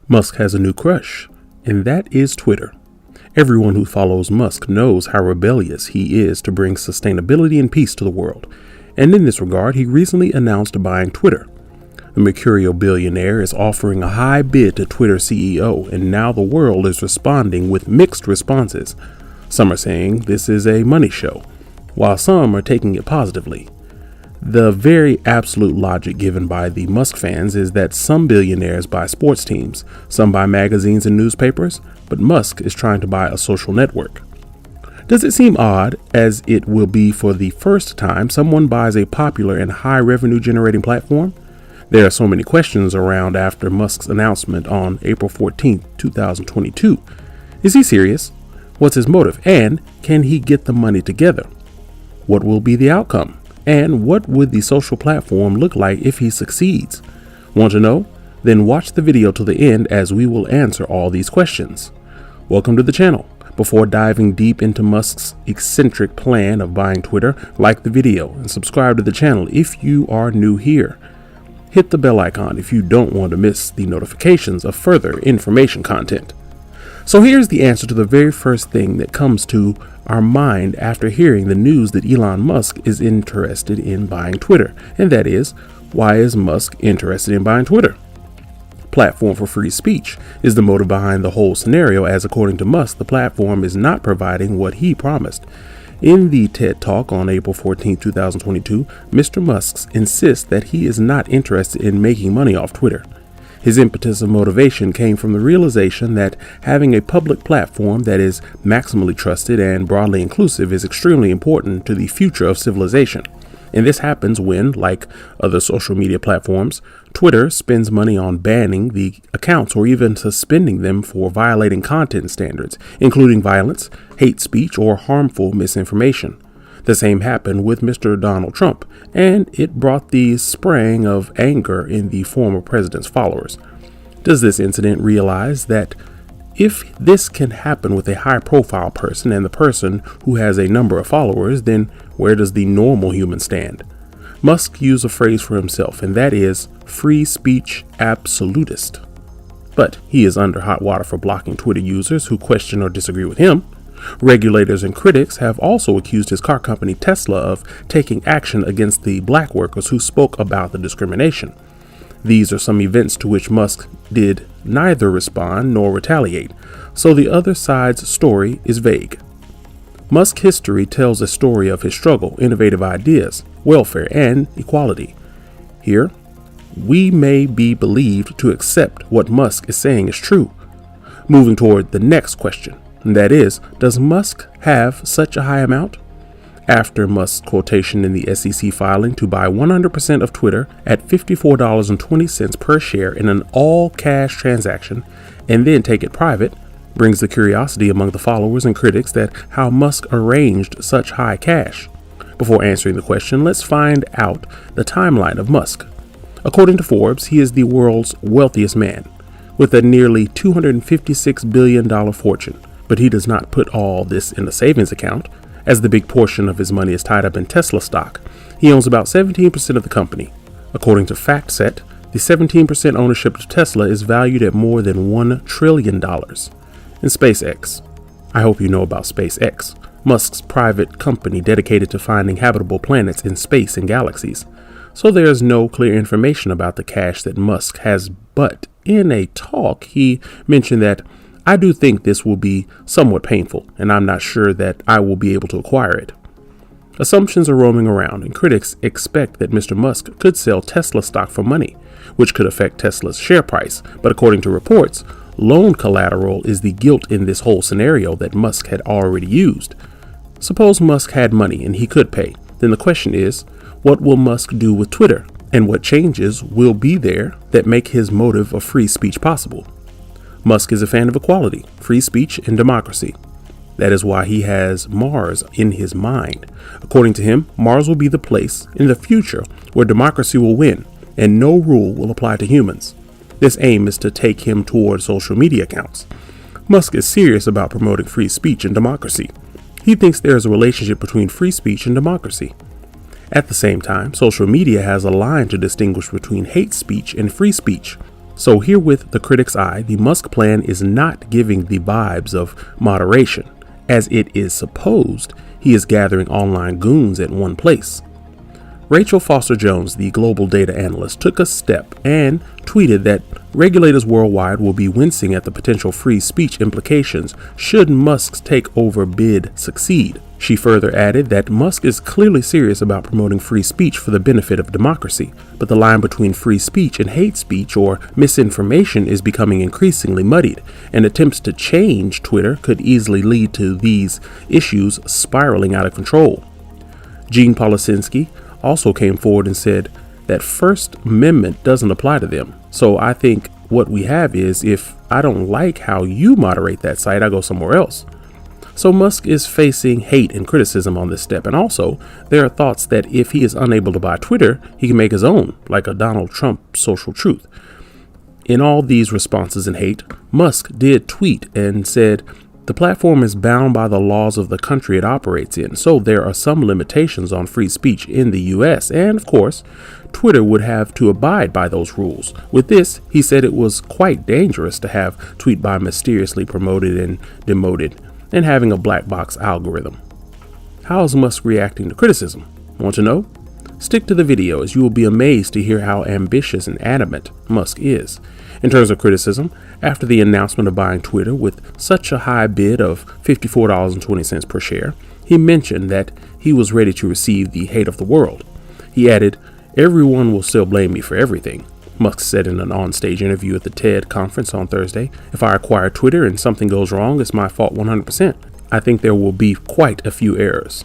Musk has a new crush, and that is Twitter. Everyone who follows Musk knows how rebellious he is to bring sustainability and peace to the world, and in this regard, he recently announced buying Twitter. The mercurial billionaire is offering a high bid to Twitter CEO, and now the world is responding with mixed responses. Some are saying this is a money show, while some are taking it positively. The very absolute logic given by the Musk fans is that some billionaires buy sports teams, some buy magazines and newspapers, but Musk is trying to buy a social network. Does it seem odd, as it will be for the first time someone buys a popular and high revenue generating platform? There are so many questions around after Musk's announcement on April 14, 2022. Is he serious? What's his motive? And can he get the money together? What will be the outcome? And what would the social platform look like if he succeeds? Want to know? Then watch the video to the end as we will answer all these questions. Welcome to the channel. Before diving deep into Musk's eccentric plan of buying Twitter, like the video and subscribe to the channel if you are new here. Hit the bell icon if you don't want to miss the notifications of further information content. So here's the answer to the very first thing that comes to our mind after hearing the news that Elon Musk is interested in buying Twitter. And that is, why is Musk interested in buying Twitter? Platform for free speech is the motive behind the whole scenario, as according to Musk, the platform is not providing what he promised. In the TED Talk on April 14, 2022, Mr. Musk insists that he is not interested in making money off Twitter. His impetus of motivation came from the realization that having a public platform that is maximally trusted and broadly inclusive is extremely important to the future of civilization. And this happens when, like other social media platforms, Twitter spends money on banning the accounts or even suspending them for violating content standards, including violence, hate speech, or harmful misinformation. The same happened with Mr. Donald Trump, and it brought the spraying of anger in the former president's followers. Does this incident realize that if this can happen with a high-profile person and the person who has a number of followers, then where does the normal human stand? Musk used a phrase for himself, and that is free speech absolutist. But he is under hot water for blocking Twitter users who question or disagree with him. Regulators and critics have also accused his car company Tesla of taking action against the black workers who spoke about the discrimination. These are some events to which Musk did neither respond nor retaliate, so the other side's story is vague. Musk's history tells a story of his struggle, innovative ideas, welfare, and equality. Here, we may be believed to accept what Musk is saying is true. Moving toward the next question. And that is, does Musk have such a high amount? After Musk's quotation in the SEC filing to buy 100% of Twitter at $54.20 per share in an all-cash transaction and then take it private, brings the curiosity among the followers and critics that how Musk arranged such high cash. Before answering the question, let's find out the timeline of Musk. According to Forbes, he is the world's wealthiest man, with a nearly $256 billion fortune. But he does not put all this in a savings account, as the big portion of his money is tied up in Tesla stock. He owns about 17% of the company. According to FactSet, the 17% ownership of Tesla is valued at more than $1 trillion. And SpaceX. I hope you know about SpaceX, Musk's private company dedicated to finding habitable planets in space and galaxies. So there is no clear information about the cash that Musk has, but in a talk, he mentioned that I do think this will be somewhat painful, and I'm not sure that I will be able to acquire it. Assumptions are roaming around, and critics expect that Mr. Musk could sell Tesla stock for money, which could affect Tesla's share price. But according to reports, loan collateral is the guilt in this whole scenario that Musk had already used. Suppose Musk had money and he could pay. Then the question is, what will Musk do with Twitter? And what changes will be there that make his motive of free speech possible? Musk is a fan of equality, free speech, and democracy. That is why he has Mars in his mind. According to him, Mars will be the place in the future where democracy will win and no rule will apply to humans. This aim is to take him toward social media accounts. Musk is serious about promoting free speech and democracy. He thinks there is a relationship between free speech and democracy. At the same time, social media has a line to distinguish between hate speech and free speech. So here with the critic's eye, the Musk plan is not giving the vibes of moderation, as it is supposed he is gathering online goons at one place. Rachel Foster Jones, the global data analyst, took a step and tweeted that regulators worldwide will be wincing at the potential free speech implications should Musk's takeover bid succeed. She further added that Musk is clearly serious about promoting free speech for the benefit of democracy, but the line between free speech and hate speech or misinformation is becoming increasingly muddied, and attempts to change Twitter could easily lead to these issues spiraling out of control. Gene Policinski also came forward and said that First Amendment doesn't apply to them. So I think what we have is, if I don't like how you moderate that site, I go somewhere else. So Musk is facing hate and criticism on this step. And also, there are thoughts that if he is unable to buy Twitter, he can make his own, like a Donald Trump social truth. In all these responses and hate, Musk did tweet and said, "The platform is bound by the laws of the country it operates in, so there are some limitations on free speech in the US, and of course, Twitter would have to abide by those rules." With this, he said it was quite dangerous to have TweetBot mysteriously promoted and demoted, and having a black box algorithm. How is Musk reacting to criticism? Want to know? Stick to the video, as you will be amazed to hear how ambitious and adamant Musk is. In terms of criticism, after the announcement of buying Twitter with such a high bid of $54.20 per share, he mentioned that he was ready to receive the hate of the world. He added, "Everyone will still blame me for everything." Musk said in an on-stage interview at the TED conference on Thursday, "If I acquire Twitter and something goes wrong, it's my fault 100%. I think there will be quite a few errors."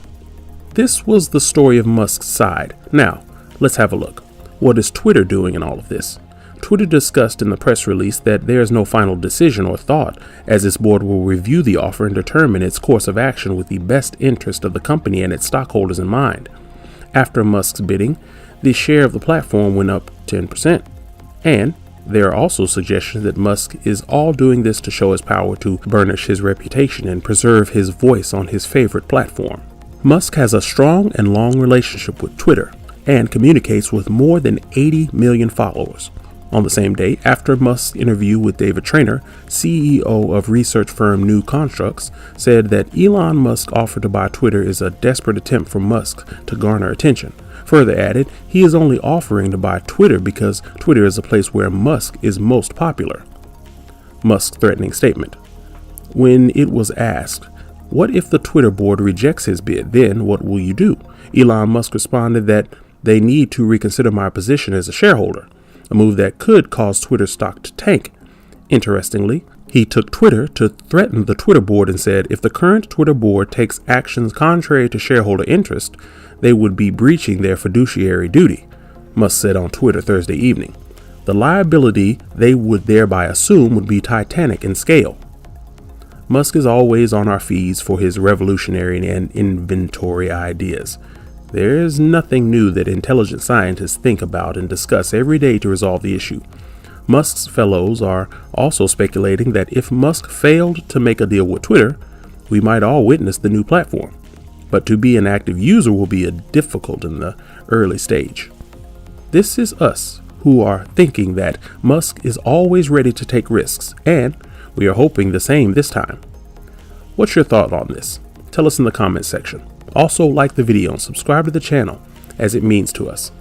This was the story of Musk's side. Now, let's have a look. What is Twitter doing in all of this? Twitter discussed in the press release that there is no final decision or thought, as its board will review the offer and determine its course of action with the best interest of the company and its stockholders in mind. After Musk's bidding, the share of the platform went up 10%. And there are also suggestions that Musk is all doing this to show his power to burnish his reputation and preserve his voice on his favorite platform. Musk has a strong and long relationship with Twitter and communicates with more than 80 million followers. On the same day, after Musk's interview with David Traynor, CEO of research firm New Constructs, said that Elon Musk's offer to buy Twitter is a desperate attempt for Musk to garner attention. Further added, he is only offering to buy Twitter because Twitter is a place where Musk is most popular. Musk's threatening statement. When it was asked, "What if the Twitter board rejects his bid? Then what will you do?" Elon Musk responded that they need to reconsider my position as a shareholder, a move that could cause Twitter stock to tank. Interestingly, he took Twitter to threaten the Twitter board and said if the current Twitter board takes actions contrary to shareholder interest, they would be breaching their fiduciary duty, Musk said on Twitter Thursday evening. The liability they would thereby assume would be titanic in scale. Musk is always on our feeds for his revolutionary and inventory ideas. There is nothing new that intelligent scientists think about and discuss every day to resolve the issue. Musk's fellows are also speculating that if Musk failed to make a deal with Twitter, we might all witness the new platform. But to be an active user will be difficult in the early stage. This is us who are thinking that Musk is always ready to take risks, and we are hoping the same this time. What's your thought on this? Tell us in the comments section. Also, like the video and subscribe to the channel, as it means to us.